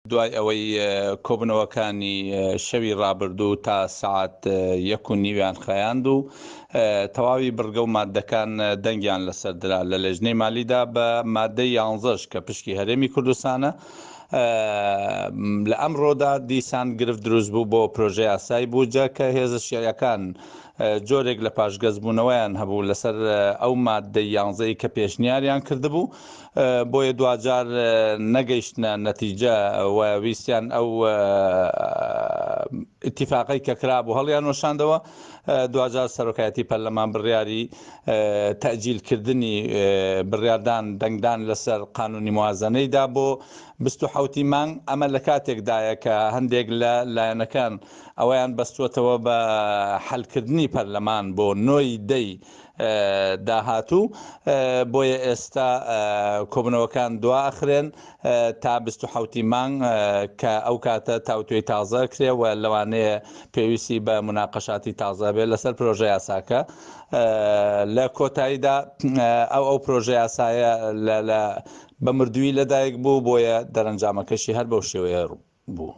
دوای ئەوەی کۆبنەوەکانی شەوی ڕابردوو تا سعات 1:30 خەیاند و تەواوی بڕگە و مادەکان دەنگیان لەسەردرا لە لەژنەی مالیدا بە مادەی 11 کە پشکی هەرێمی کوردستانە. لە ئەمڕۆدا دیسان گرفت دروست بوو بۆ پرۆژه یاسای بووجە کە هێزە شیعیەکان جۆرێک لە پاشگەزبوونەوەیان هەبوو لەسەر ئەو مادەی 11 کە پێشنیاریان کردبوو، بۆیە دوجار نەگەیشتنە نەتیجە و ویستیان ئەو اتفاقی کە کرابوو هەڵیان وەشاندەوە. دوجار سەرۆکایەتی پەرلەمان بڕیاری تەجیلکردنی بڕیاردان دەنگدان لەسەر قانونی موازنەیدا بۆ 27 مانگ. ئەمە لە کاتێکدایە کە هەندێک لە لایەنەکان ئەویان بەستوەتەوە بە حەلکردنی پەرلەمان بۆ 9 دەی داهاتوو، بۆیە ئێستا کۆبنەوەکان دواخرێن تا 27 مانگ کە ئەو کاتە تاوتوێی تازە کرێەوە لەوانەیە پێویستی بە مناقەشاتی تازە بێت لەسەر پرۆژە یاساکە. لە کۆتاییدا ئەو پرۆژە یاسایە بە مردووی لەدایک بوو، بۆیە دەرەنجامەکەشی هەر بەو شێوەیە بوو.